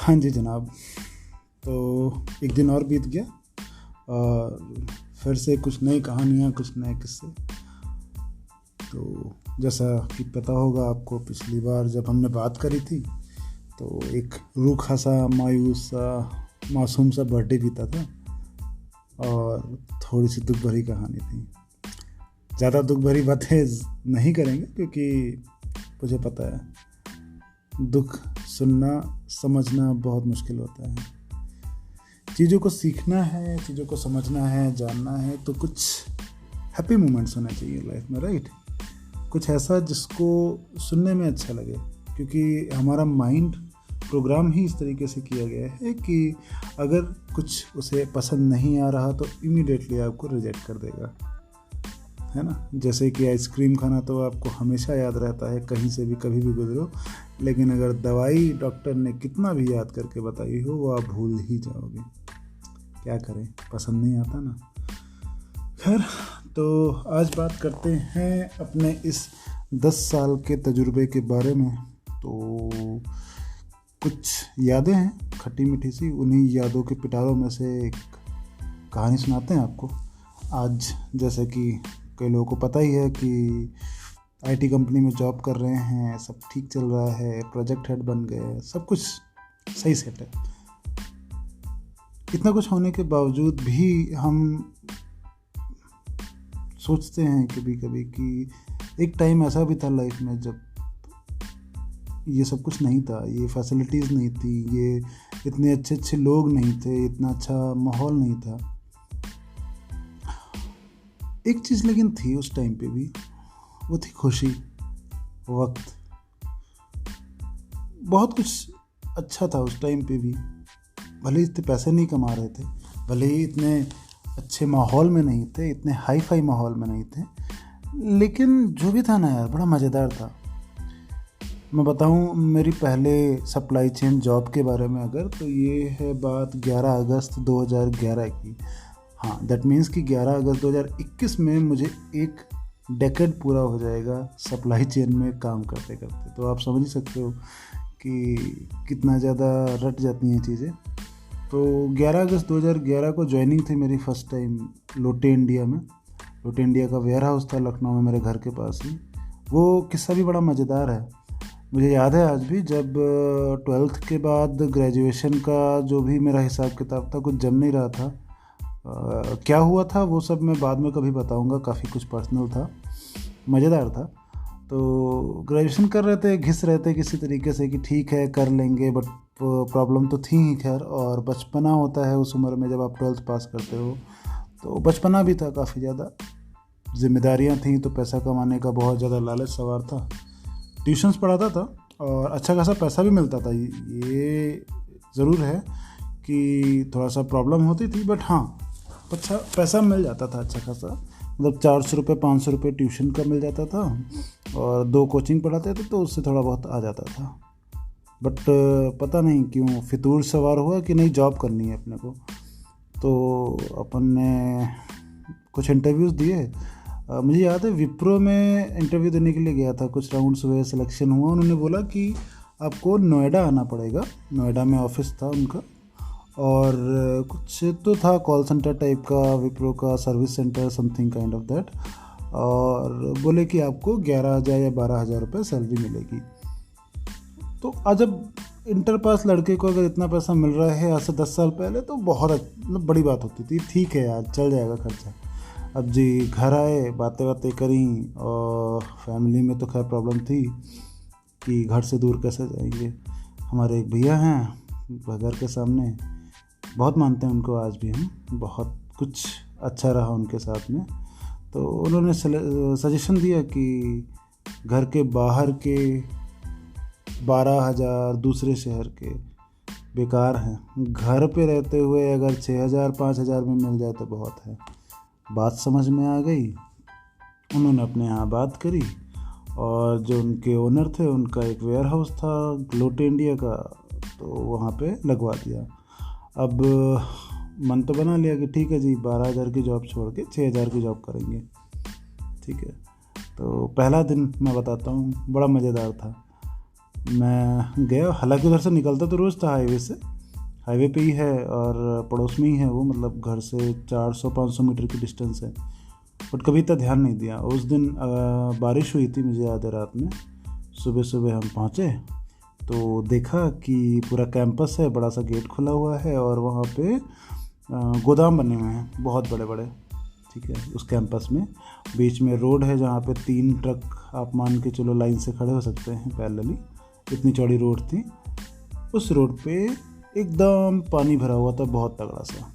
हाँ जी जनाब। तो एक दिन और बीत गया और फिर से कुछ नई कहानियाँ, कुछ नए किस्से। तो जैसा कि पता होगा आपको, पिछली बार जब हमने बात करी थी तो एक रूखा सा, मायूस सा, मासूम सा बर्थडे बीता था और थोड़ी सी दुख भरी कहानी थी। ज़्यादा दुख भरी बातें नहीं करेंगे क्योंकि मुझे पता है दुख सुनना समझना बहुत मुश्किल होता है। चीज़ों को सीखना है, चीज़ों को समझना है, जानना है तो कुछ हैप्पी मोमेंट्स होने चाहिए लाइफ में, राइट। कुछ ऐसा जिसको सुनने में अच्छा लगे, क्योंकि हमारा माइंड प्रोग्राम ही इस तरीके से किया गया है कि अगर कुछ उसे पसंद नहीं आ रहा तो इमीडिएटली आपको रिजेक्ट कर देगा, है ना। जैसे कि आइसक्रीम खाना तो आपको हमेशा याद रहता है, कहीं से भी कभी भी गुजरो, लेकिन अगर दवाई डॉक्टर ने कितना भी याद करके बताई हो वो आप भूल ही जाओगे। क्या करें, पसंद नहीं आता ना। खैर, तो आज बात करते हैं अपने इस 10 साल के तजुर्बे के बारे में। तो कुछ यादें हैं खट्टी मीठी सी, उन्हीं यादों के पिटारों में से एक कहानी सुनाते हैं आपको आज। जैसे कि कई लोगों को पता ही है कि आईटी कंपनी में जॉब कर रहे हैं, सब ठीक चल रहा है, प्रोजेक्ट हेड बन गए, सब कुछ सही सेट है। इतना कुछ होने के बावजूद भी हम सोचते हैं कभी कभी कि एक टाइम ऐसा भी था लाइफ में जब ये सब कुछ नहीं था, ये फैसिलिटीज़ नहीं थी, ये इतने अच्छे अच्छे लोग नहीं थे, इतना अच्छा माहौल नहीं था। एक चीज़ लेकिन थी उस टाइम पे भी, वो थी खुशी, वक्त। बहुत कुछ अच्छा था उस टाइम पे भी। भले ही इतने पैसे नहीं कमा रहे थे, भले ही इतने अच्छे माहौल में नहीं थे, इतने हाई फाई माहौल में नहीं थे, लेकिन जो भी था ना यार, बड़ा मज़ेदार था। मैं बताऊं मेरी पहले सप्लाई चेन जॉब के बारे में अगर, तो ये है बात 11 अगस्त 2011 की। हाँ, दैट मीन्स कि 11 अगस्त 2021 में मुझे एक डेकेड पूरा हो जाएगा सप्लाई चेन में काम करते करते। तो आप समझ ही सकते हो कि कितना ज़्यादा रट जाती हैं चीज़ें। तो 11 अगस्त 2011 को ज्वाइनिंग थी मेरी फर्स्ट टाइम लोटे इंडिया में। लोटे इंडिया का वेयर हाउस था लखनऊ में, मेरे घर के पास ही। वो किस्सा भी बड़ा मज़ेदार है। मुझे याद है आज भी, जब 12th के बाद ग्रेजुएशन का जो भी मेरा हिसाब किताब था कुछ जम नहीं रहा था। क्या हुआ था वो सब मैं बाद में कभी बताऊंगा, काफ़ी कुछ पर्सनल था, मज़ेदार था। तो ग्रेजुएशन कर रहे थे, घिस रहे थे किसी तरीके से कि ठीक है कर लेंगे, बट प्रॉब्लम तो थी ही। खैर, और बचपना होता है उस उम्र में जब आप 12th पास करते हो, तो बचपना भी था, काफ़ी ज़्यादा जिम्मेदारियां थी, तो पैसा कमाने का बहुत ज़्यादा लालच सवार था। ट्यूशन्स पढ़ाता था और अच्छा खासा पैसा भी मिलता था। ये ज़रूर है कि थोड़ा सा प्रॉब्लम होती थी, बट हाँ, अच्छा पैसा मिल जाता था अच्छा खासा। मतलब 400 रुपये 500 रुपये ट्यूशन का मिल जाता था और 2 कोचिंग पढ़ाते थे तो उससे थोड़ा बहुत आ जाता था। बट पता नहीं क्यों फितूर सवार हुआ कि नहीं, जॉब करनी है अपने को। तो अपन ने कुछ इंटरव्यूज़ दिए। मुझे याद है विप्रो में इंटरव्यू देने के लिए गया था, कुछ राउंड्स हुए, सिलेक्शन हुआ। उन्होंने बोला कि आपको नोएडा आना पड़ेगा। नोएडा में ऑफिस था उनका और कुछ तो था कॉल सेंटर टाइप का, विप्रो का service centre, something kind of that. और बोले कि आपको 11,000 या 12,000 रुपये सैलरी मिलेगी। तो आज जब इंटर पास लड़के को अगर इतना पैसा मिल रहा है आज से 10 साल पहले, तो बहुत मतलब बड़ी बात होती थी। ठीक है यार, चल जाएगा खर्चा। अब जी घर आए, बातें बातें करी और फैमिली में तो खैर प्रॉब्लम थी कि घर से दूर कैसे जाएंगे। हमारे एक भैया हैं घर के सामने, बहुत मानते हैं उनको आज भी हम, बहुत कुछ अच्छा रहा उनके साथ में। तो उन्होंने सजेशन दिया कि घर के बाहर के 12,000 दूसरे शहर के बेकार हैं, घर पे रहते हुए अगर 6,000 5,000 में मिल जाए तो बहुत है। बात समझ में आ गई, उन्होंने अपने यहाँ बात करी और जो उनके ओनर थे उनका एक वेयर हाउस था लोटे इंडिया का, तो वहाँ पे लगवा दिया। अब मन तो बना लिया कि ठीक है जी, 12,000 की जॉब छोड़ के 6,000 की जॉब करेंगे, ठीक है। तो पहला दिन मैं बताता हूँ, बड़ा मज़ेदार था। मैं गया, हालांकि उधर से निकलता तो रोज़ था हाईवे से, हाईवे पे ही है और पड़ोस में ही है वो, मतलब घर से 400-500 मीटर की डिस्टेंस है। बट कभी इतना ध्यान नहीं दिया। उस दिन बारिश हुई थी, मुझे याद है, रात में सुबह सुबह हम पहुँचे तो देखा कि पूरा कैंपस है, बड़ा सा गेट खुला हुआ है और वहाँ पे गोदाम बने हुए हैं बहुत बड़े बड़े। ठीक है, उस कैंपस में बीच में रोड है जहाँ पे 3 ट्रक आप मान के चलो लाइन से खड़े हो सकते हैं पैरेलली, इतनी चौड़ी रोड थी। उस रोड पे एकदम पानी भरा हुआ था, बहुत तगड़ा सा,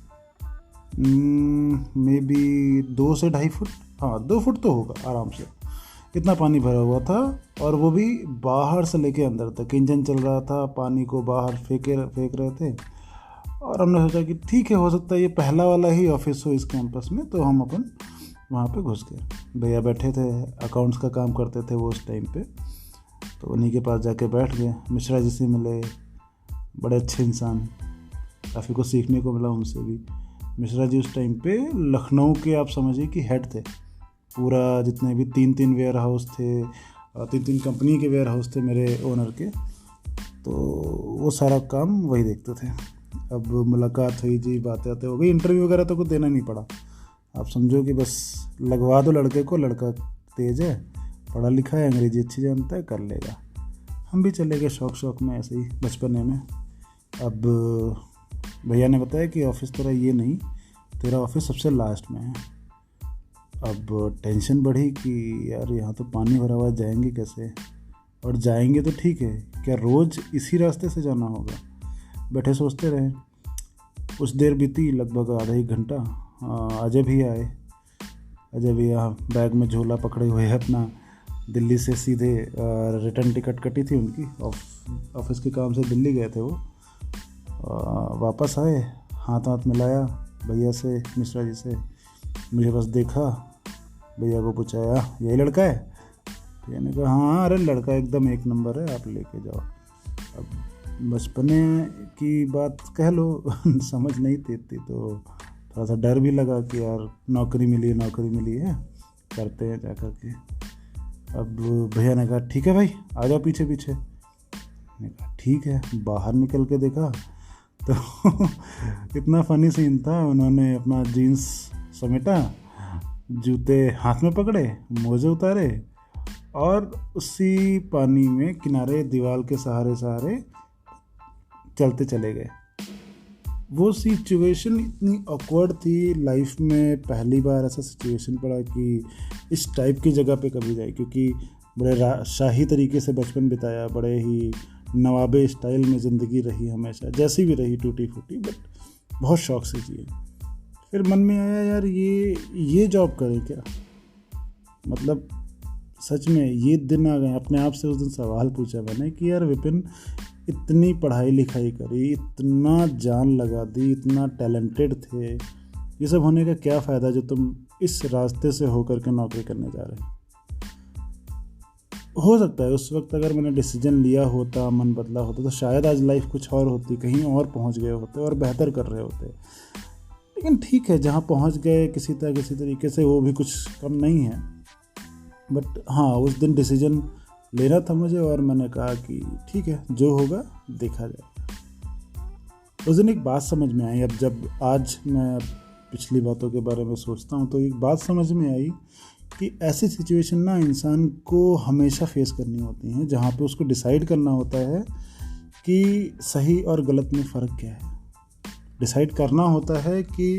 मे बी 2 से 2.5 फुट, हाँ 2 फुट तो होगा आराम से, इतना पानी भरा हुआ था। और वो भी बाहर से लेके अंदर तक, इंजन चल रहा था, पानी को बाहर फेंक रहे थे। और हमने सोचा कि ठीक है, हो सकता है ये पहला वाला ही ऑफिस हो इस कैंपस में, तो हम अपन वहाँ पे घुस गए। भैया बैठे थे, अकाउंट्स का काम करते थे वो उस टाइम पे, तो उन्हीं के पास जाके बैठ गए। मिश्रा जी से मिले, बड़े अच्छे इंसान, काफ़ी कुछ सीखने को मिला उनसे भी। मिश्रा जी उस टाइम पे लखनऊ के आप समझिए कि हेड थे, पूरा जितने भी 3-3 वेयर हाउस थे, 3-3 कंपनी के वेयर हाउस थे मेरे ओनर के, तो वो सारा काम वही देखते थे। अब मुलाकात हुई जी, बातें आते हो गई, इंटरव्यू वगैरह तो कुछ देना नहीं पड़ा। आप समझो कि बस लगवा दो लड़के को, लड़का तेज है, पढ़ा लिखा है, अंग्रेजी अच्छी जानता है, कर लेगा। हम भी चले गए शौक में, ऐसे ही बचपने में। अब भैया ने बताया कि ऑफिस तेरा ये नहीं, तेरा ऑफिस सबसे लास्ट में है। अब टेंशन बढ़ी कि यार यहाँ तो पानी भरा हुआ, जाएंगे कैसे, और जाएंगे तो ठीक है, क्या रोज़ इसी रास्ते से जाना होगा। बैठे सोचते रहे, कुछ देर बीती, लगभग आधा 1 घंटा। अजय भी आए। अजय भैया बैग में झोला पकड़े हुए है अपना, दिल्ली से सीधे रिटर्न टिकट कटी थी उनकी, ऑफिस के काम से दिल्ली गए थे वो। वापस आए, हाथ मिलाया भैया से, मिश्रा जी से, मुझे बस देखा, भैया को पूछा यही लड़का है। भैया ने कहा हाँ, अरे लड़का एकदम 1 नंबर है, आप लेके जाओ। अब बचपने की बात कह लो समझ नहीं थी तो थोड़ा सा डर भी लगा कि यार नौकरी मिली है, करते हैं जा कर के। अब भैया ने कहा ठीक है भाई, आ जाओ पीछे पीछे। मैंने कहा ठीक है। बाहर निकल के देखा तो इतना फनी सीन था। उन्होंने अपना जीन्स समेटा, जूते हाथ में पकड़े, मोजे उतारे और उसी पानी में किनारे दीवार के सहारे चलते चले गए। वो सिचुएशन इतनी ऑकवर्ड थी, लाइफ में पहली बार ऐसा सिचुएशन पड़ा कि इस टाइप की जगह पे कभी जाए, क्योंकि बड़े शाही तरीके से बचपन बिताया, बड़े ही नवाबे स्टाइल में ज़िंदगी रही हमेशा, जैसी भी रही टूटी फूटी, बट बहुत शौक से जिए। फिर मन में आया यार ये जॉब करें क्या, मतलब सच में ये दिन आ गए। अपने आप से उस दिन सवाल पूछा मैंने कि यार विपिन, इतनी पढ़ाई लिखाई करी, इतना जान लगा दी, इतना टैलेंटेड थे, ये सब होने का क्या फ़ायदा जो तुम इस रास्ते से होकर के नौकरी करने जा रहे हो। हो सकता है उस वक्त अगर मैंने डिसीजन लिया होता, मन बदला होता, तो शायद आज लाइफ कुछ और होती, कहीं और पहुंच गए होते और बेहतर कर रहे होते। लेकिन ठीक है, जहां पहुंच गए किसी तरीके से, वो भी कुछ कम नहीं है। बट हाँ, उस दिन डिसीजन लेना था मुझे और मैंने कहा कि ठीक है, जो होगा देखा जाएगा। उस दिन एक बात समझ में आई। अब जब आज मैं पिछली बातों के बारे में सोचता हूँ तो एक बात समझ में आई कि ऐसी सिचुएशन ना इंसान को हमेशा फेस करनी होती हैं, जहाँ पे उसको डिसाइड करना होता है कि सही और गलत में फ़र्क क्या है। डिसाइड करना होता है कि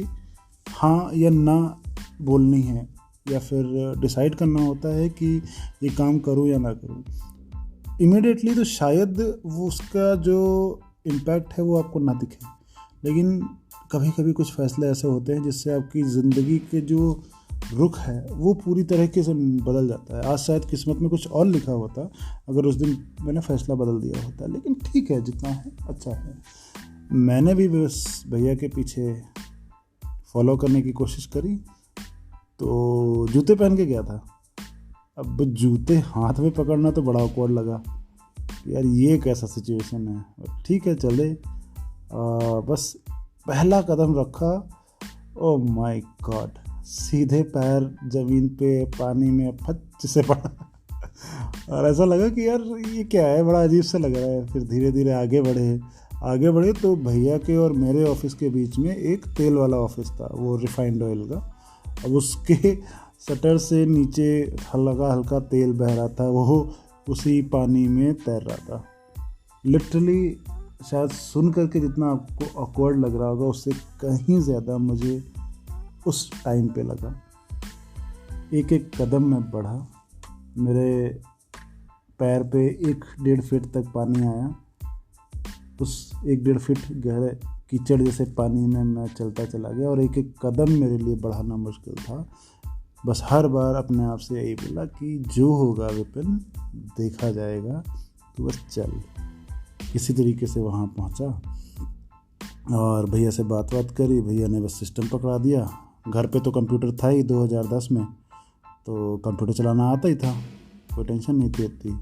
हाँ या ना बोलनी है, या फिर डिसाइड करना होता है कि ये काम करूँ या ना करूँ। इमीडिएटली तो शायद वो उसका जो इम्पैक्ट है वो आपको ना दिखे, लेकिन कभी कभी कुछ फैसले ऐसे होते हैं जिससे आपकी ज़िंदगी के जो रुख है वो पूरी तरीके से बदल जाता है। आज शायद किस्मत में कुछ और लिखा होता अगर उस दिन मैंने फ़ैसला बदल दिया होता, लेकिन ठीक है, जितना है अच्छा है। मैंने भी बस भैया के पीछे फॉलो करने की कोशिश करी, तो जूते पहन के गया था। अब जूते हाथ में पकड़ना तो बड़ा ऑकवर्ड लगा, यार ये कैसा सिचुएशन है। ठीक है, चले, बस पहला कदम रखा, ओ माय गॉड, सीधे पैर ज़मीन पे पानी में फच से पड़ा। और ऐसा लगा कि यार ये क्या है, बड़ा अजीब सा लग रहा है। फिर धीरे धीरे आगे बढ़े तो भैया के और मेरे ऑफिस के बीच में एक तेल वाला ऑफिस था, वो रिफाइंड ऑयल का। अब उसके शटर से नीचे हल्का हल्का तेल बह रहा था, वो उसी पानी में तैर रहा था। लिटरली शायद सुन करके जितना आपको ऑकवर्ड लग रहा होगा, उससे कहीं ज़्यादा मुझे उस टाइम पे लगा। एक एक कदम में बढ़ा, मेरे पैर पे 1-1.5 फीट तक पानी आया। उस 1-1.5 फीट गहरे कीचड़ जैसे पानी में मैं चलता चला गया, और एक एक कदम मेरे लिए बढ़ाना मुश्किल था। बस हर बार अपने आप से यही बोला कि जो होगा विपिन देखा जाएगा, तो बस चल। किसी तरीके से वहाँ पहुँचा और भैया से बात करी। भैया ने बस सिस्टम पकड़ा दिया। घर पे तो कंप्यूटर था ही 2010 में, तो कंप्यूटर चलाना आता ही था, कोई टेंशन नहीं थी इतनी।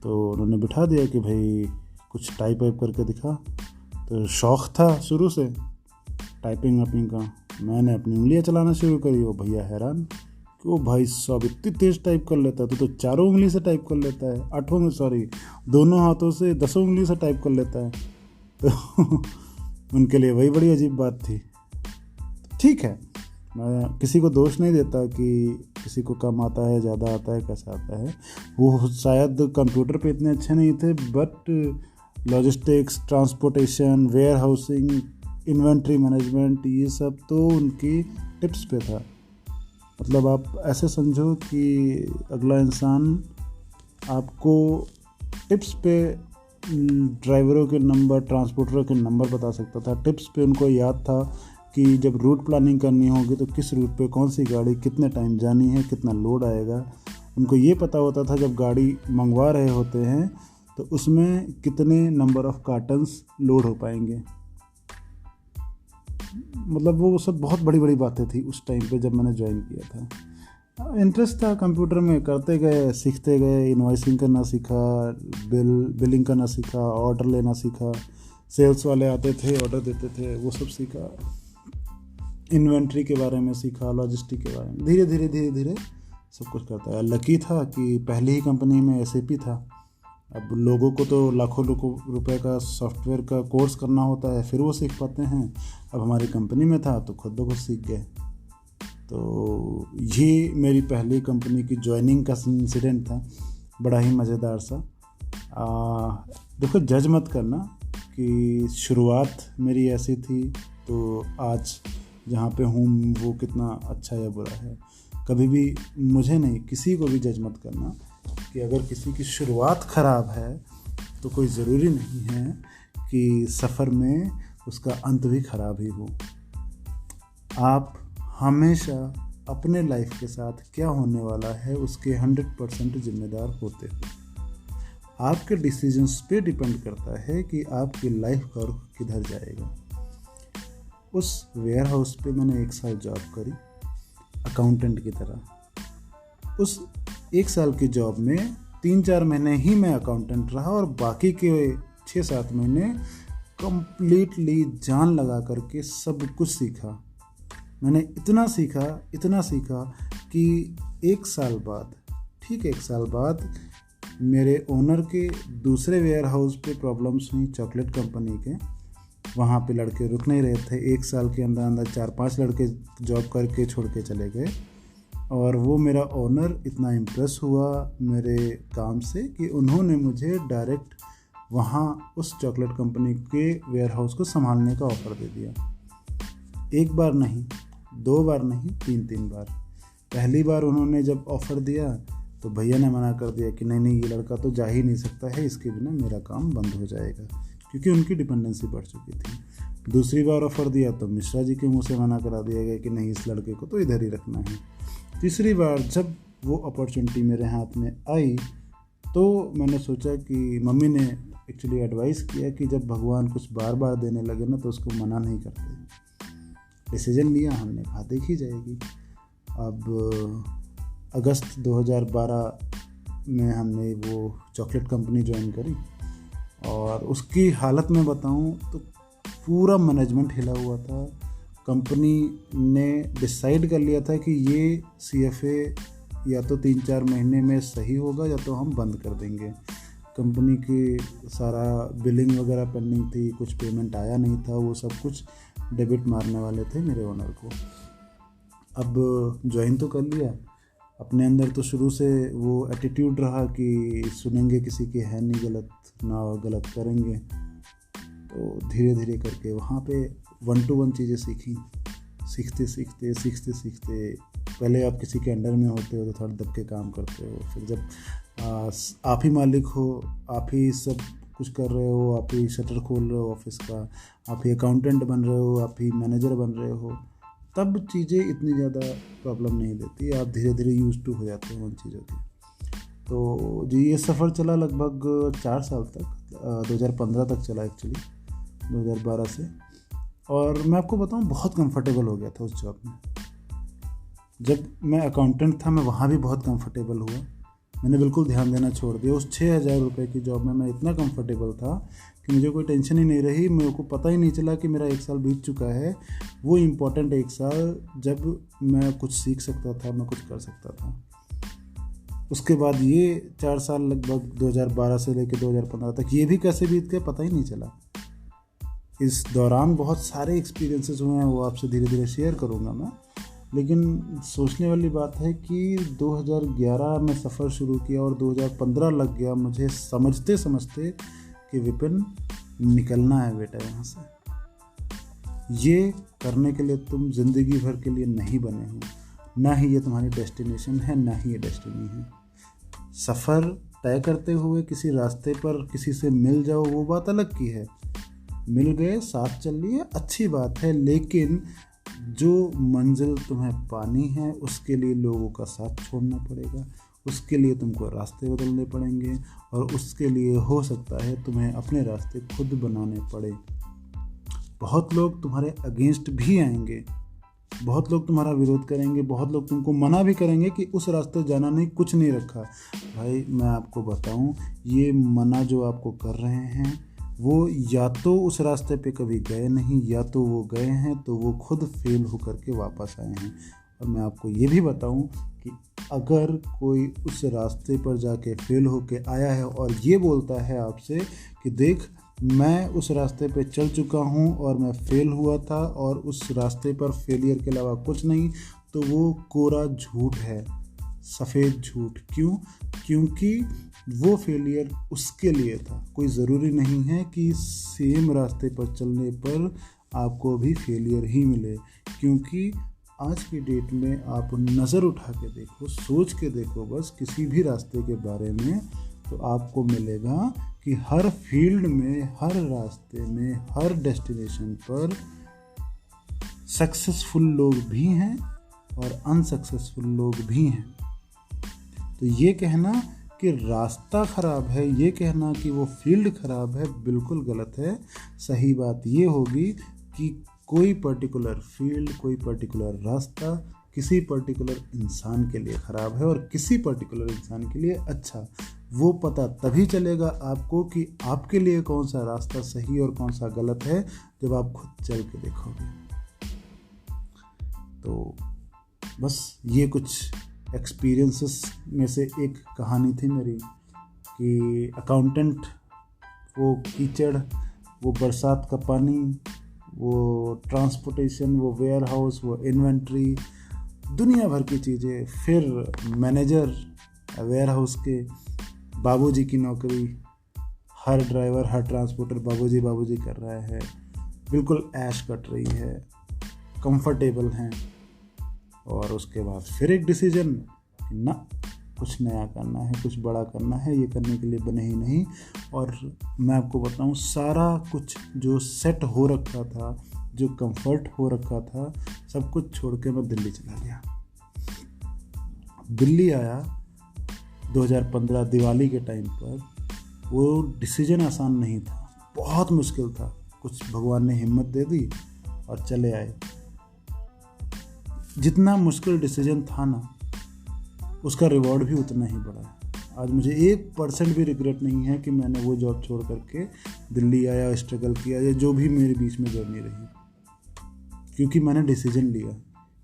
तो उन्होंने बिठा दिया कि भाई कुछ टाइप वाइप करके दिखा। तो शौक़ था शुरू से टाइपिंग वाइपिंग का। मैंने अपनी उंगलियां चलाना शुरू करी। वो भैया हैरान कि वो भाई साहब इतनी तेज़ टाइप कर लेता है, तो 4 उंगली से टाइप कर लेता है, दोनों हाथों से 10 उंगली से टाइप कर लेता है। तो उनके लिए वही बड़ी अजीब बात थी। ठीक है, मैं किसी को दोष नहीं देता कि किसी को कम आता है, ज़्यादा आता है, कैसा आता है। वो शायद कंप्यूटर पे इतने अच्छे नहीं थे, but logistics, transportation, warehousing, inventory management, ये सब तो उनकी टिप्स पे था। मतलब आप ऐसे समझो कि अगला इंसान आपको टिप्स पे ड्राइवरों के नंबर, ट्रांसपोर्टरों के नंबर बता सकता था। टिप्स पे उनको याद था कि जब रूट प्लानिंग करनी होगी तो किस रूट पे कौन सी गाड़ी कितने टाइम जानी है, कितना लोड आएगा। उनको ये पता होता था जब गाड़ी मंगवा रहे होते हैं तो उसमें कितने नंबर ऑफ़ कार्टन्स लोड हो पाएंगे। मतलब वो सब बहुत बड़ी बड़ी बातें थी उस टाइम पे जब मैंने ज्वाइन किया था। इंटरेस्ट था कंप्यूटर में, करते गए, सीखते गए। इनवॉइसिंग करना सीखा, बिलिंग करना सीखा, ऑर्डर लेना सीखा। सेल्स वाले आते थे, ऑर्डर देते थे, वो सब सीखा। इन्वेंट्री के बारे में सीखा, लॉजिस्टिक के बारे में। धीरे धीरे सब कुछ करता है। लकी था कि पहली ही कंपनी में SAP था। अब लोगों को तो लाखों रुपए का सॉफ्टवेयर का कोर्स करना होता है, फिर वो सीख पाते हैं। अब हमारी कंपनी में था तो खुद ब खुद सीख गए। तो ये मेरी पहली कंपनी की ज्वाइनिंग का इंसिडेंट था, बड़ा ही मज़ेदार सा। देखो, जज मत करना कि शुरुआत मेरी ऐसी थी तो आज जहाँ पे हूँ वो कितना अच्छा या बुरा है। कभी भी मुझे नहीं, किसी को भी जज मत करना कि अगर किसी की शुरुआत ख़राब है तो कोई ज़रूरी नहीं है कि सफ़र में उसका अंत भी ख़राब ही हो। आप हमेशा अपने लाइफ के साथ क्या होने वाला है उसके 100% जिम्मेदार होते हो। आपके डिसीजंस पे डिपेंड करता है कि आपकी लाइफ का रुख किधर जाएगा। उस वेयर हाउस पे मैंने 1 साल जॉब करी अकाउंटेंट की तरह। उस 1 साल की जॉब में 3-4 महीने ही मैं अकाउंटेंट रहा और बाकी के 6-7 महीने कंप्लीटली जान लगा करके सब कुछ सीखा। मैंने इतना सीखा कि 1 साल बाद मेरे ओनर के दूसरे वेयर हाउस पे प्रॉब्लम्स हुई, चॉकलेट कंपनी के। वहाँ पे लड़के रुक नहीं रहे थे। 1 साल के अंदर 4-5 लड़के जॉब करके छोड़ के चले गए। और वो मेरा ओनर इतना इम्प्रेस हुआ मेरे काम से कि उन्होंने मुझे डायरेक्ट वहाँ उस चॉकलेट कंपनी के वेयर हाउस को संभालने का ऑफ़र दे दिया। 1 बार नहीं, 2 बार नहीं, 3 बार। पहली बार उन्होंने जब ऑफ़र दिया तो भैया ने मना कर दिया कि नहीं, ये लड़का तो जा ही नहीं सकता है, इसके बिना मेरा काम बंद हो जाएगा, क्योंकि उनकी डिपेंडेंसी बढ़ चुकी थी। दूसरी बार ऑफ़र दिया तो मिश्रा जी के मुंह से मना करा दिया गया कि नहीं, इस लड़के को तो इधर ही रखना है। तीसरी बार जब वो अपॉर्चुनिटी मेरे हाथ में आई तो मैंने सोचा कि मम्मी ने एक्चुअली एडवाइस किया कि जब भगवान कुछ बार बार देने लगे ना तो उसको मना नहीं करते। डिसीजन लिया हमने, कहा देखी जाएगी। अब अगस्त 2012 में हमने वो चॉकलेट कंपनी ज्वाइन करी और उसकी हालत में बताऊं तो पूरा मैनेजमेंट हिला हुआ था। कंपनी ने डिसाइड कर लिया था कि ये CFA या तो 3-4 महीने में सही होगा या तो हम बंद कर देंगे। कंपनी की सारा बिलिंग वगैरह पेंडिंग थी, कुछ पेमेंट आया नहीं था, वो सब कुछ डेबिट मारने वाले थे मेरे ओनर को। अब ज्वाइन तो कर लिया, अपने अंदर तो शुरू से वो एटीट्यूड रहा कि सुनेंगे किसी की है नहीं, गलत ना गलत करेंगे। तो धीरे धीरे करके वहाँ पे 1 to 1 चीज़ें सीखते सीखते पहले आप किसी के अंडर में होते हो तो थोड़ा दब के काम करते हो, फिर जब आप ही मालिक हो, आप ही सब कुछ कर रहे हो, आप ही शटर खोल रहे हो ऑफिस का, आप ही अकाउंटेंट बन रहे हो, आप ही मैनेजर बन रहे हो, तब चीज़ें इतनी ज़्यादा प्रॉब्लम नहीं देती, आप धीरे धीरे यूज टू हो जाते हो उन चीज़ों की। तो जी ये सफ़र चला लगभग 4 साल तक, 2015 तक चला एक्चुअली, 2012 से। और मैं आपको बताऊं बहुत कंफर्टेबल हो गया था उस जॉब में। जब मैं अकाउंटेंट था मैं वहाँ भी बहुत कंफर्टेबल हुआ, मैंने बिल्कुल ध्यान देना छोड़ दिया। उस 6,000 रुपये की जॉब में मैं इतना कंफर्टेबल था कि मुझे कोई टेंशन ही नहीं रही, मेरे को पता ही नहीं चला कि मेरा 1 साल बीत चुका है। वो इम्पोर्टेंट 1 साल जब मैं कुछ सीख सकता था, मैं कुछ कर सकता था। उसके बाद ये 4 साल लगभग 2012 से लेकर 2015 तक ये भी कैसे बीत गए पता ही नहीं चला। इस दौरान बहुत सारे एक्सपीरियंसेस हुए हैं, वो आपसे धीरे धीरे शेयर करूँगा मैं। लेकिन सोचने वाली बात है कि 2011 में सफ़र शुरू किया और 2015 लग गया मुझे समझते समझते कि विपिन निकलना है बेटा यहाँ से। ये करने के लिए तुम ज़िंदगी भर के लिए नहीं बने हो, ना ही ये तुम्हारी डेस्टिनेशन है, ना ही ये डेस्टिनी है। सफ़र तय करते हुए किसी रास्ते पर किसी से मिल जाओ वो बात अलग की है, मिल गए साथ चल लिए अच्छी बात है, लेकिन जो मंजिल तुम्हें पानी है उसके लिए लोगों का साथ छोड़ना पड़ेगा, उसके लिए तुमको रास्ते बदलने पड़ेंगे, और उसके लिए हो सकता है तुम्हें अपने रास्ते खुद बनाने पड़े। बहुत लोग तुम्हारे अगेंस्ट भी आएंगे, बहुत लोग तुम्हारा विरोध करेंगे, बहुत लोग तुमको मना भी करेंगे कि उस रास्ते जाना नहीं, कुछ नहीं रखा। भाई मैं आपको बताऊं, ये मना जो आपको कर रहे हैं वो या तो उस रास्ते पे कभी गए नहीं, या तो वो गए हैं तो वो खुद फेल होकर के वापस आए हैं। और मैं आपको ये भी बताऊं कि अगर कोई उस रास्ते पर जाके फेल होके आया है और ये बोलता है आपसे कि देख मैं उस रास्ते पे चल चुका हूँ और मैं फेल हुआ था और उस रास्ते पर फेलियर के अलावा कुछ नहीं, तो वो कोरा झूठ है, सफ़ेद झूठ। क्यों? क्योंकि वो फेलियर उसके लिए था। कोई ज़रूरी नहीं है कि सेम रास्ते पर चलने पर आपको भी फेलियर ही मिले, क्योंकि आज की डेट में आप नज़र उठा के देखो, सोच के देखो बस किसी भी रास्ते के बारे में, तो आपको मिलेगा कि हर फील्ड में, हर रास्ते में, हर डेस्टिनेशन पर सक्सेसफुल लोग भी हैं और अनसक्सेसफुल लोग भी हैं। तो ये कहना कि रास्ता ख़राब है, ये कहना कि वो फील्ड ख़राब है, बिल्कुल गलत है। सही बात ये होगी कि कोई पर्टिकुलर फील्ड, कोई पर्टिकुलर रास्ता किसी पर्टिकुलर इंसान के लिए ख़राब है और किसी पर्टिकुलर इंसान के लिए अच्छा। वो पता तभी चलेगा आपको कि आपके लिए कौन सा रास्ता सही और कौन सा गलत है, जब आप खुद चल के देखोगे। तो बस ये कुछ एक्सपीरियंसेस में से एक कहानी थी मेरी कि अकाउंटेंट, वो कीचड़, वो बरसात का पानी, वो ट्रांसपोर्टेशन, वो वेयर हाउस, वो इन्वेंट्री, दुनिया भर की चीज़ें, फिर मैनेजर वेयर हाउस के, बाबूजी की नौकरी, हर ड्राइवर हर ट्रांसपोर्टर बाबूजी बाबूजी कर रहा है, बिल्कुल ऐश कट रही है, कंफर्टेबल हैं। और उसके बाद फिर एक डिसीजन कि ना, कुछ नया करना है, कुछ बड़ा करना है, ये करने के लिए बने ही नहीं। और मैं आपको बताऊं, सारा कुछ जो सेट हो रखा था, जो कंफर्ट हो रखा था, सब कुछ छोड़ के मैं दिल्ली चला गया। दिल्ली आया 2015 दिवाली के टाइम पर। वो डिसीजन आसान नहीं था, बहुत मुश्किल था। कुछ भगवान ने हिम्मत दे दी और चले आए। जितना मुश्किल डिसीजन था ना, उसका रिवॉर्ड भी उतना ही बड़ा है। आज मुझे 1% भी रिग्रेट नहीं है कि मैंने वो जॉब छोड़ करके दिल्ली आया, स्ट्रगल किया, या जो भी मेरे बीच में जर्नी रही, क्योंकि मैंने डिसीजन लिया।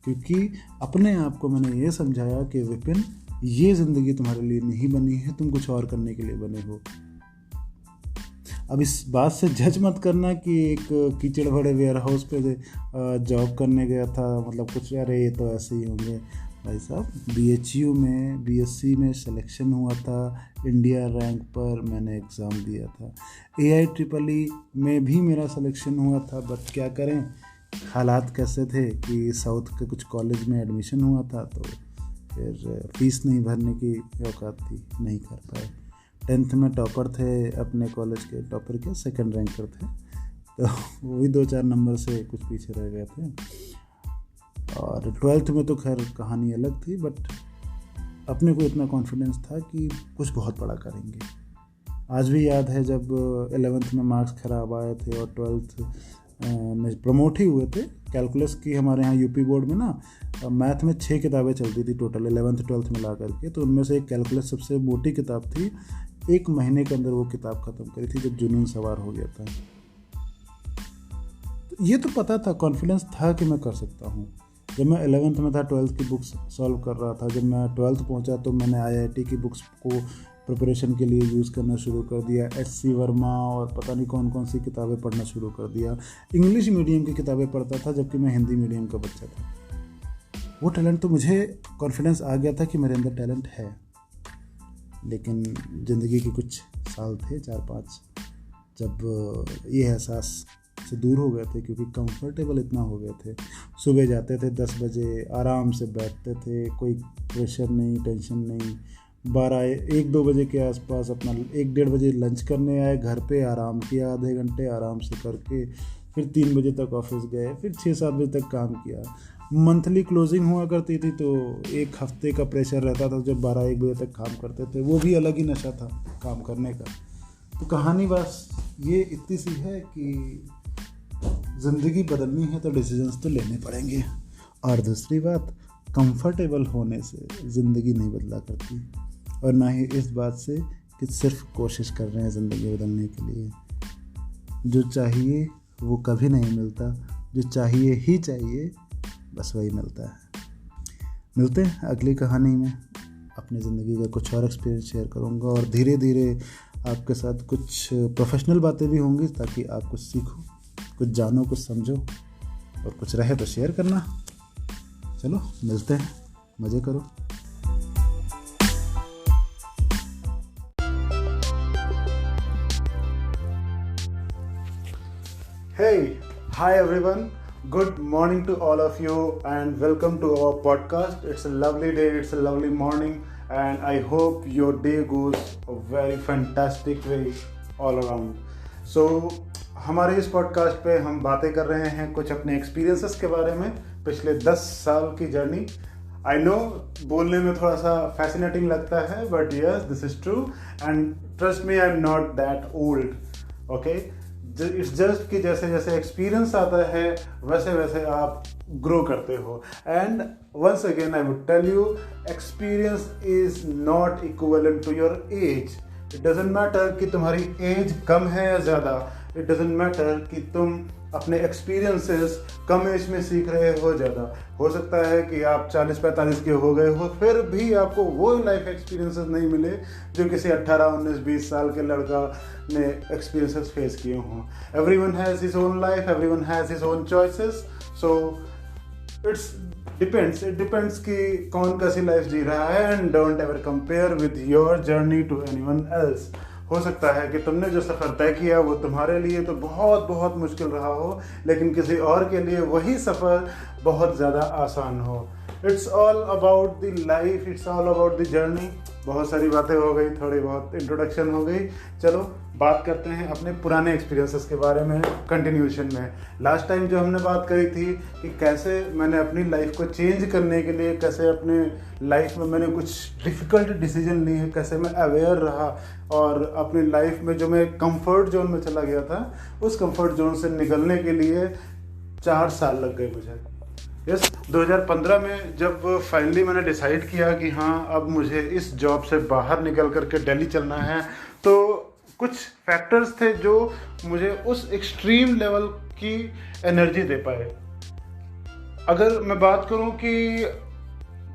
क्योंकि अपने आप को मैंने ये समझाया कि विपिन, ये ज़िंदगी तुम्हारे लिए नहीं बनी है, तुम कुछ और करने के लिए बने हो। अब इस बात से जज मत करना कि एक कीचड़ भरे वेयर हाउस पे जॉब करने गया था, मतलब कुछ अरे ये तो ऐसे ही होंगे। भाई साहब, BHU में BSc में सिलेक्शन हुआ था, इंडिया रैंक पर मैंने एग्ज़ाम दिया था। AIEEE में भी मेरा सिलेक्शन हुआ था, बट क्या करें, हालात कैसे थे कि साउथ के कुछ कॉलेज में एडमिशन हुआ था, तो फिर फीस नहीं भरने की औकात थी, नहीं कर पाए। 10th में टॉपर थे अपने कॉलेज के, टॉपर के सेकंड रैंकर थे, तो वो भी 2-4 नंबर से कुछ पीछे रह गए थे। और 12th में तो खैर कहानी अलग थी, बट अपने को इतना कॉन्फिडेंस था कि कुछ बहुत बड़ा करेंगे। आज भी याद है जब 11th में मार्क्स ख़राब आए थे और 12th में प्रमोट ही हुए थे। कैलकुलस की हमारे यहाँ यूपी बोर्ड में ना मैथ में 6 किताबें चलती थी टोटल 11th 12th मिला करके, तो उनमें से एक कैलकुलस सबसे मोटी किताब थी। 1 महीने के अंदर वो किताब ख़त्म करी थी जब जुनून सवार हो गया था। तो ये तो पता था, कॉन्फिडेंस था कि मैं कर सकता हूँ। जब मैं 11th में था 12th की बुक्स सॉल्व कर रहा था, जब मैं 12th पहुँचा तो मैंने IIT की बुक्स को प्रिपरेशन के लिए यूज़ करना शुरू कर दिया। SC वर्मा और पता नहीं कौन कौन सी किताबें पढ़ना शुरू कर दिया। इंग्लिश मीडियम की किताबें पढ़ता था जबकि मैं हिंदी मीडियम का बच्चा था। वो टैलेंट तो मुझे कॉन्फिडेंस आ गया था कि मेरे अंदर टैलेंट है, लेकिन ज़िंदगी के कुछ साल थे 4-5 जब ये एहसास से दूर हो गए थे, क्योंकि कंफर्टेबल इतना हो गए थे। सुबह जाते थे 10 बजे, आराम से बैठते थे, कोई प्रेशर नहीं, टेंशन नहीं। 12-1-2 बजे के आसपास अपना 1-1:30 बजे लंच करने आए, घर पे आराम किया आधे घंटे आराम से करके, फिर 3 बजे तक ऑफिस गए, फिर 6-7 बजे तक काम किया। मंथली क्लोजिंग हुआ करती थी तो एक हफ्ते का प्रेशर रहता था जब 12-1 बजे तक काम करते थे, वो भी अलग ही नशा था काम करने का। तो कहानी बस ये इतनी सी है कि ज़िंदगी बदलनी है तो डिसीजंस तो लेने पड़ेंगे। और दूसरी बात, कंफर्टेबल होने से ज़िंदगी नहीं बदला करती, और ना ही इस बात से कि सिर्फ कोशिश कर रहे हैं ज़िंदगी बदलने के लिए। जो चाहिए वो कभी नहीं मिलता, जो चाहिए ही चाहिए बस वही मिलता है। मिलते हैं अगली कहानी में। अपनी ज़िंदगी का कुछ और एक्सपीरियंस शेयर करूँगा, और धीरे धीरे आपके साथ कुछ प्रोफेशनल बातें भी होंगी ताकि आप कुछ सीखो, कुछ जानो, कुछ समझो, और कुछ रहे तो शेयर करना। चलो मिलते हैं, मज़े करो। Hey, hi everyone. Good morning to all of you and welcome to our podcast. It's a lovely day, it's a lovely morning, and I hope your day goes a very fantastic way all around. So, हमारे इस podcast पे हम बातें कर रहे हैं कुछ अपने एक्सपीरियंसेस के बारे में, पिछले 10 साल की जर्नी। आई नो बोलने में थोड़ा सा फैसिनेटिंग लगता है, but yes this is true and trust me I am not that old, okay. It's just कि जैसे जैसे एक्सपीरियंस आता है वैसे वैसे आप ग्रो करते हो। And once again I would tell you, experience is not equivalent to your age. It doesn't matter कि तुम्हारी एज कम है या ज़्यादा, इट डजेंट मैटर कि तुम अपने एक्सपीरियंसेस कम एज में सीख रहे हो ज़्यादा। हो सकता है कि आप 40-45 के हो गए हो, फिर भी आपको वो लाइफ एक्सपीरियंसेस नहीं मिले जो किसी 18-19-20 साल के लड़का ने एक्सपीरियंसेस फेस किए हों। Everyone has his own life, everyone has his own choices, so it depends कि कौन कैसी लाइफ जी रहा है। And don't ever compare with your journey to anyone else. हो सकता है कि तुमने जो सफ़र तय किया वो तुम्हारे लिए तो बहुत बहुत मुश्किल रहा हो, लेकिन किसी और के लिए वही सफ़र बहुत ज़्यादा आसान हो। It's all about the life, it's all about the journey. बहुत सारी बातें हो गई, थोड़ी बहुत इंट्रोडक्शन हो गई। चलो बात करते हैं अपने पुराने एक्सपीरियंसेस के बारे में कंटिन्यूशन में। लास्ट टाइम जो हमने बात करी थी कि कैसे मैंने अपनी लाइफ को चेंज करने के लिए, कैसे अपने लाइफ में मैंने कुछ डिफ़िकल्ट डिसीजन लिए, कैसे मैं अवेयर रहा और अपनी लाइफ में जो मैं कंफर्ट जोन में चला गया था, उस कंफर्ट जोन से निकलने के लिए 4 साल लग गए मुझे। यस, 2015 में जब फाइनली मैंने डिसाइड किया कि हाँ अब मुझे इस जॉब से बाहर निकल करके दिल्ली चलना है, तो कुछ फैक्टर्स थे जो मुझे उस एक्सट्रीम लेवल की एनर्जी दे पाए। अगर मैं बात करूं कि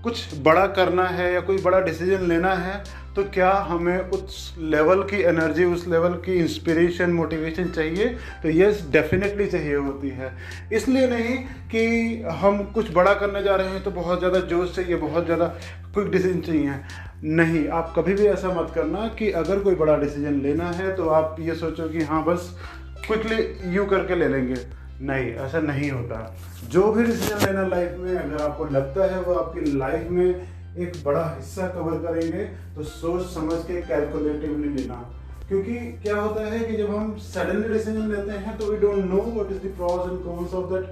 कुछ बड़ा करना है या कोई बड़ा डिसीजन लेना है, तो क्या हमें उस लेवल की एनर्जी, उस लेवल की इंस्पिरेशन, मोटिवेशन चाहिए? तो यस, डेफिनेटली चाहिए होती है। इसलिए नहीं कि हम कुछ बड़ा करने जा रहे हैं तो बहुत ज़्यादा जोश चाहिए, बहुत ज़्यादा क्विक डिसीजन चाहिए। नहीं, आप कभी भी ऐसा मत करना कि अगर कोई बड़ा डिसीजन लेना है तो आप ये सोचो कि हाँ बस क्विकली यूँ करके ले लेंगे। नहीं, ऐसा नहीं होता। जो भी डिसीजन लेना लाइफ में, अगर आपको लगता है वो आपकी लाइफ में एक बड़ा हिस्सा कवर करेंगे, तो सोच समझ के कैलकुलेटिवली लेना। क्योंकि क्या होता है कि जब हम सडनली डिसीजन लेते हैं तो we don't know what is the pros and cons of that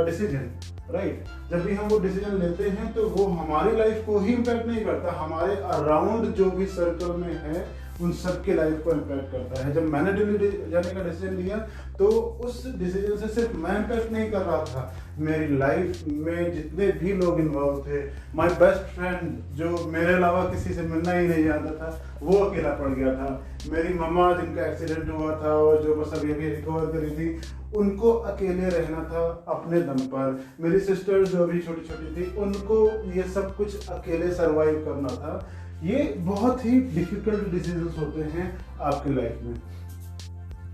decision, right. जब भी हम वो डिसीजन लेते हैं तो वो हमारी लाइफ को ही इम्पैक्ट नहीं करता, हमारे अराउंड जो भी सर्कल में है उन सब के लाइफ को इम्पैक्ट करता है। जब मैंने दिल्ली जाने का डिसीजन लिया तो उस डिसीजन से सिर्फ मैं इम्पैक्ट नहीं कर रहा था, मेरी लाइफ में जितने भी लोग इन्वॉल्व थे, माय बेस्ट फ्रेंड जो मेरे अलावा किसी से मिलना ही नहीं चाहता था, वो अकेला पड़ गया था। मेरी मम्मा जिनका एक्सीडेंट हुआ था और जो बस अभी रिकवर करी थी, उनको अकेले रहना था अपने दम पर। मेरी सिस्टर जो अभी छोटी छोटी थी, उनको ये सब कुछ अकेले सरवाइव करना था। ये बहुत ही डिफिकल्ट डिसीजंस होते हैं आपकी लाइफ में।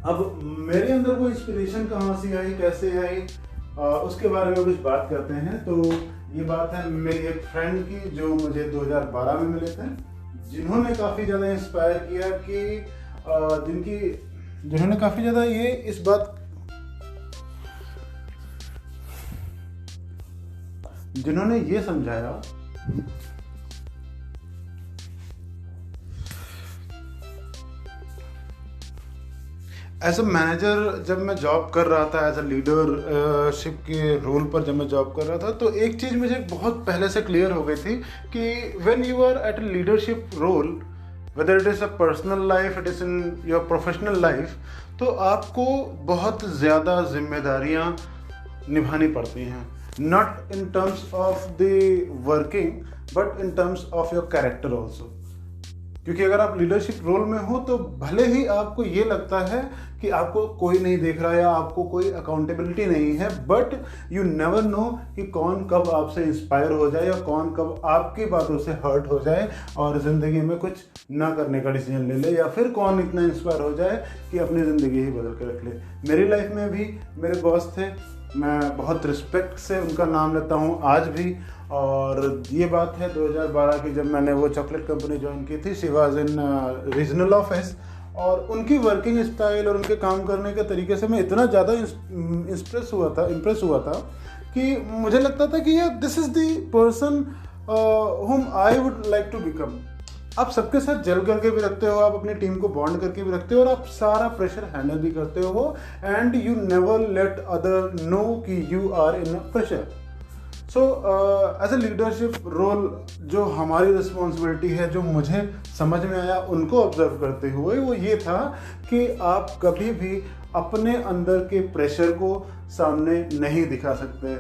अब मेरे अंदर वो इंस्पिरेशन कहाँ से आई, कैसे आई, उसके बारे में कुछ बात करते हैं। तो ये बात है मेरी एक फ्रेंड की जो मुझे 2012 में मिले थे, जिन्होंने काफ़ी ज़्यादा इंस्पायर किया कि जिन्होंने काफ़ी ज़्यादा ये इस बात, जिन्होंने ये समझाया एज अ मैनेजर जब मैं जॉब कर रहा था, एज अ लीडरशिप के रोल पर जब मैं जॉब कर रहा था, तो एक चीज़ मुझे बहुत पहले से क्लियर हो गई थी कि when you are at a leadership role, whether it is a personal life, it is in your professional life, तो आपको बहुत ज़्यादा जिम्मेदारियाँ निभानी पड़ती हैं, not in terms of the working but in terms of your character also. क्योंकि अगर आप लीडरशिप रोल में हो तो भले ही आपको ये लगता है कि आपको कोई नहीं देख रहा है या आपको कोई अकाउंटेबिलिटी नहीं है, बट यू नेवर नो कि कौन कब आपसे इंस्पायर हो जाए या कौन कब आपकी बातों से हर्ट हो जाए और ज़िंदगी में कुछ ना करने का डिसीजन ले ले, या फिर कौन इतना इंस्पायर हो जाए कि अपनी ज़िंदगी ही बदल के रख ले। मेरी लाइफ में भी मेरे बॉस थे, मैं बहुत रिस्पेक्ट से उनका नाम लेता हूँ आज भी। और ये बात है 2012 की, जब मैंने वो चॉकलेट कंपनी ज्वाइन की थी, she was in regional office, और उनकी वर्किंग स्टाइल और उनके काम करने के तरीके से मैं इतना ज़्यादा इम्प्रेस हुआ था कि मुझे लगता था कि ये this is the person whom I would like to become. आप सबके साथ जल करके भी रखते हो, आप अपनी टीम को बॉन्ड करके भी रखते हो, और आप सारा प्रेशर हैंडल भी करते हो, and you never let other know कि you are in a pressure. So as a leadership role जो हमारी रिस्पॉन्सिबिलिटी है, जो मुझे समझ में आया उनको ऑब्जर्व करते हुए, वो ये था कि आप कभी भी अपने अंदर के प्रेशर को सामने नहीं दिखा सकते।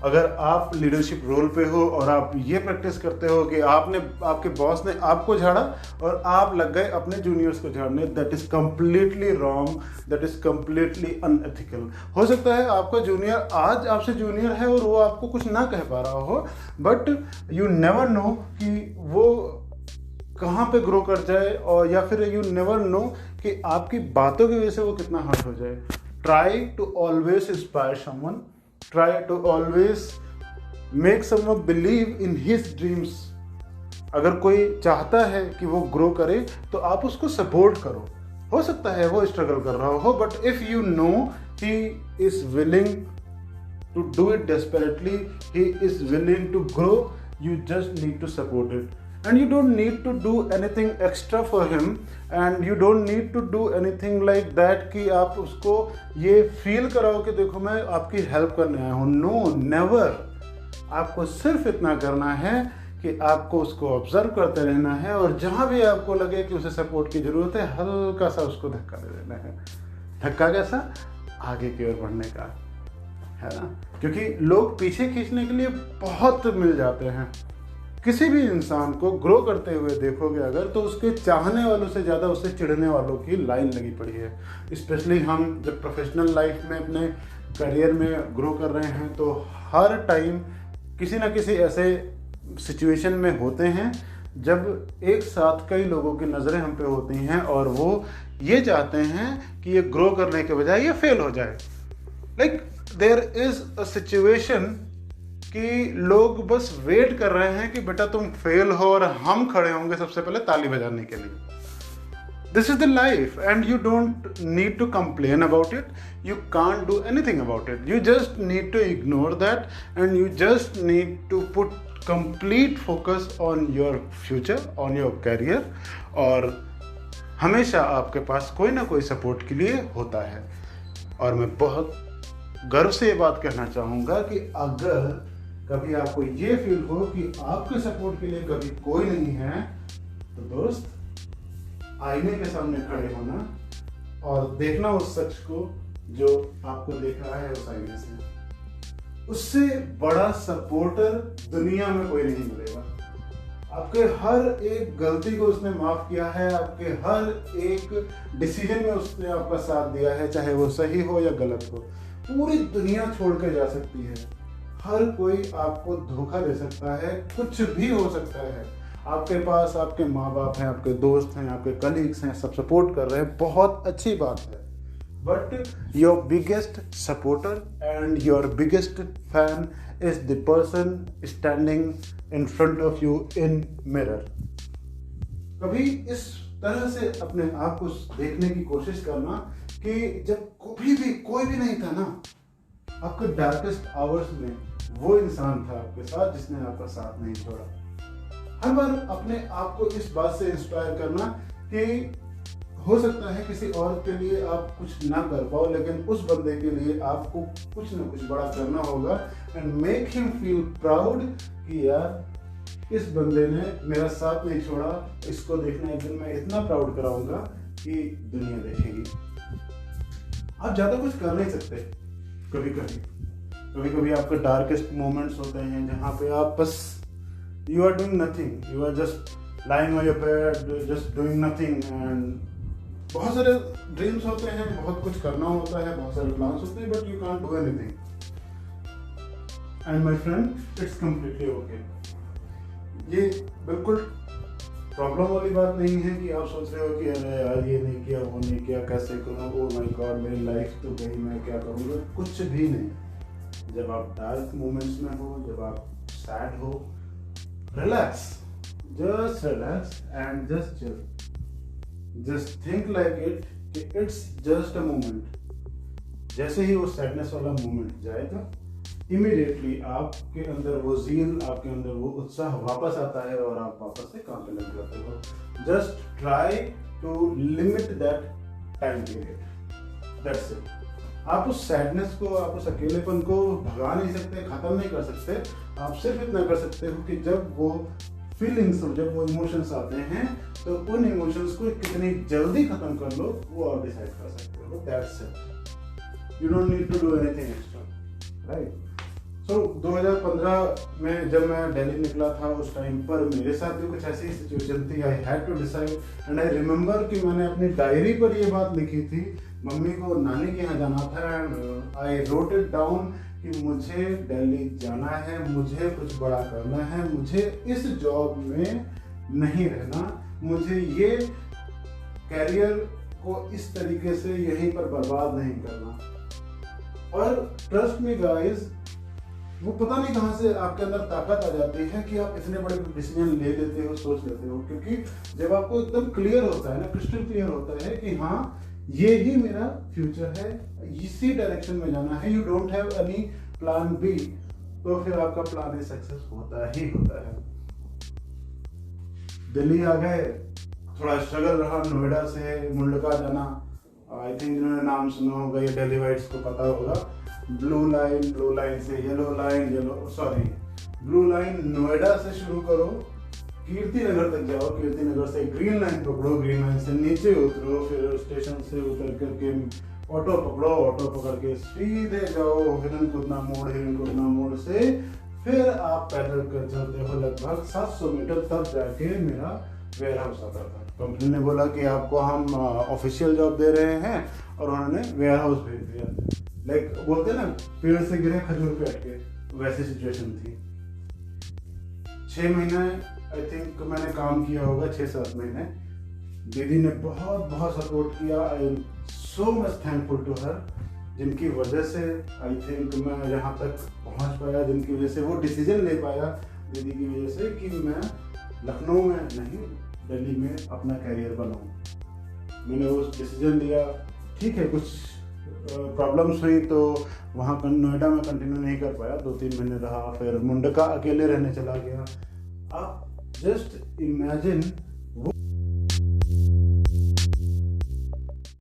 अगर आप लीडरशिप रोल पे हो और आप ये प्रैक्टिस करते हो कि आपके बॉस ने आपको झाड़ा और आप लग गए अपने जूनियर्स को झाड़ने, that is completely wrong, that is completely unethical. हो सकता है आपका जूनियर आज आपसे जूनियर है और वो आपको कुछ ना कह पा रहा हो, बट यू नेवर नो कि वो कहाँ पे ग्रो कर जाए, और या फिर यू नेवर नो कि आपकी बातों की वजह से वो कितना हर्ट हो जाए। Try to always inspire someone, try to always make someone believe in his dreams। अगर कोई चाहता है कि वो ग्रो करे तो आप उसको सपोर्ट करो। हो सकता है वो स्ट्रगल कर रहा हो, but if you know he is willing to do it desperately, he is willing to grow, you just need to support it, and you don't need to do anything extra for him, and you don't need to do anything like that कि आप उसको ये feel कराओ कि देखो मैं आपकी help करने आया हूँ। No, never. आपको सिर्फ इतना करना है कि आपको उसको ऑब्जर्व करते रहना है, और जहाँ भी आपको लगे कि उसे सपोर्ट की ज़रूरत है, हल्का सा उसको धक्का दे देना है। धक्का कैसा? आगे की ओर बढ़ने का, है ना। क्योंकि लोग पीछे खींचने के लिए बहुत मिल जाते हैं। किसी भी इंसान को ग्रो करते हुए देखोगे अगर, तो उसके चाहने वालों से ज़्यादा उससे चिढ़ने वालों की लाइन लगी पड़ी है। स्पेशली हम जब प्रोफेशनल लाइफ में अपने करियर में ग्रो कर रहे हैं, तो हर टाइम किसी ना किसी ऐसे सिचुएशन में होते हैं जब एक साथ कई लोगों की नज़रें हम पे होती हैं और वो ये चाहते हैं कि ये ग्रो करने के बजाय ये फेल हो जाए। Like there is a situation कि लोग बस वेट कर रहे हैं कि बेटा तुम फेल हो और हम खड़े होंगे सबसे पहले ताली बजाने के लिए। This is the life and you don't need to complain about it. You can't do anything about it. You just need to ignore that and you just need to put complete focus on your future, on your career और हमेशा आपके पास कोई ना कोई support के लिए होता है। और मैं बहुत गर्व से ये बात कहना चाहूँगा कि अगर कभी आपको ये फील हो कि आपके सपोर्ट के लिए कभी कोई नहीं है तो दोस्त आईने के सामने खड़े होना और देखना उस शख्स को जो आपको देख रहा है उस आईने से। उससे बड़ा सपोर्टर दुनिया में कोई नहीं मिलेगा। आपके हर एक गलती को उसने माफ किया है, आपके हर एक डिसीजन में उसने आपका साथ दिया है, चाहे वो सही हो या गलत हो। पूरी दुनिया छोड़ के जा सकती है, हर कोई आपको धोखा दे सकता है, कुछ भी हो सकता है। आपके पास आपके माँ बाप हैं, आपके दोस्त हैं, आपके कलीग्स हैं, सब सपोर्ट कर रहे हैं, बहुत अच्छी बात है। But your biggest supporter and your biggest fan is the person standing in front of you in mirror. कभी इस तरह से अपने आप को देखने की कोशिश करना कि जब कोई भी नहीं था ना, आपके डार्केस्ट आवर्स में वो इंसान था आपके साथ जिसने आपका साथ नहीं छोड़ा। हर बार अपने आप को इस बात से इंस्पायर करना कि हो सकता है किसी और के लिए आप कुछ ना कर पाओ, लेकिन उस बंदे के लिए आपको कुछ ना कुछ बड़ा करना होगा and make him feel proud कि यार इस बंदे ने मेरा साथ नहीं छोड़ा, इसको देखना एक दिन मैं इतना प्राउड कराऊंगा कि दुनिया देखेगी। आप ज्यादा कुछ कर नहीं सकते। कभी कभी आपके डार्केस्ट मोमेंट्स होते हैं जहाँ पे आप बस you are doing nothing, you are just lying on your bed, just doing nothing and बहुत सारे ड्रीम्स होते हैं, बहुत कुछ करना होता है, बहुत सारे प्लान्स होते हैं, but you can't do anything. And my friend, it's completely okay. ये बिल्कुल प्रॉब्लम वाली बात नहीं है कि आप सोच रहे हो कि अरे यार ये नहीं किया, वो नहीं किया, कैसे करूँ, ओ माय गॉड मेरी लाइफ तो गई, मैं क्या करूँगा। कुछ भी नहीं। जब आप डार्क मोमेंट्स में हो, जब आप सैड हो, relax, just relax and just chill. Just think like it's just a moment. जैसे ही वो सैडनेस वाला मोमेंट जाएगा, इमीडिएटली आपके अंदर वो ज़ील, आपके अंदर वो उत्साह वापस आता है और आप वापस से काम पे लग जाते हो। Just try to limit that time period, that's it. आप उस सैडनेस को, आप उस अकेलेपन को भगा नहीं सकते, खत्म नहीं कर सकते। आप सिर्फ इतना कर सकते हो कि जब वो फीलिंग्स और जब वो इमोशंस आते हैं तो उन इमोशंस को कितनी जल्दी खत्म कर लो वो आप डिसाइड कर सकते हो। That's it. You don't need to do anything extra, right. So 2015 में जब मैं दिल्ली निकला था, उस टाइम पर मेरे साथ भी कुछ ऐसी सिचुएशन थी। I had to decide and I remember कि मैंने अपनी डायरी पर ये बात लिखी थी। मम्मी को नानी के यहाँ जाना था and I wrote it down कि मुझे दिल्ली जाना है, मुझे कुछ बड़ा करना है, मुझे इस जॉब में नहीं रहना, मुझे ये कैरियर को इस तरीके से यहीं पर बर्बाद नहीं करना। और ट्रस्ट मी गाइस, वो पता नहीं कहाँ से आपके अंदर ताकत आ जाती है कि आप इतने बड़े डिसीजन ले लेते हो, सोच लेते हो। क्योंकि जब आपको एकदम क्लियर होता है ना, क्रिस्टल क्लियर होता है कि हाँ ये ही मेरा फ्यूचर है, इसी डायरेक्शन में जाना है, you don't have any plan B, तो फिर आपका प्लान ए सक्सेस होता ही होता है। दिल्ली आ गए, थोड़ा स्ट्रगल रहा, नोएडा से मुंडका जाना। आई थिंक जिन्होंने नाम सुना होगा, ये दिल्ली वाइट्स को पता होगा। ब्लू लाइन से yellow line, blue line Noida से शुरू करो, कीर्ति नगर तक जाओ, कीर्ति नगर से ग्रीन लाइन पकड़ो, ग्रीन लाइन से नीचे उतरो, फिर स्टेशन से उतर करके ऑटो पकड़ो, ऑटो पकड़ के सीधे जाओ हिरनकुदना मोड़ से फिर आप पैदल कर चलते हो लगभग 700 मीटर, तब जाके मेरा वेयर हाउस आता था। कंपनी ने बोला कि आपको हम ऑफिशियल जॉब दे रहे हैं और उन्होंने वेयर हाउस भेज दिया। लाइक बोलते हैं ना, पेड़ से गिरे खजूर पे अटके, वैसी सिचुएशन थी। 6 महीने आई थिंक मैंने काम किया होगा, 6-7 महीने। दीदी ने बहुत बहुत सपोर्ट किया। I am so much thankful to her, जिनकी वजह से आई थिंक मैं यहाँ तक पहुँच पाया, जिनकी वजह से वो डिसीजन ले पाया, दीदी की वजह से, कि मैं लखनऊ में नहीं दिल्ली में अपना कैरियर बनाऊँ। मैंने वो डिसीजन लिया। ठीक है, कुछ प्रॉब्लम्स हुई तो वहाँ नोएडा में कंटिन्यू नहीं कर पाया, 2-3 महीने रहा, फिर मुंडका अकेले रहने चला गया। आप जस्ट इमेजिन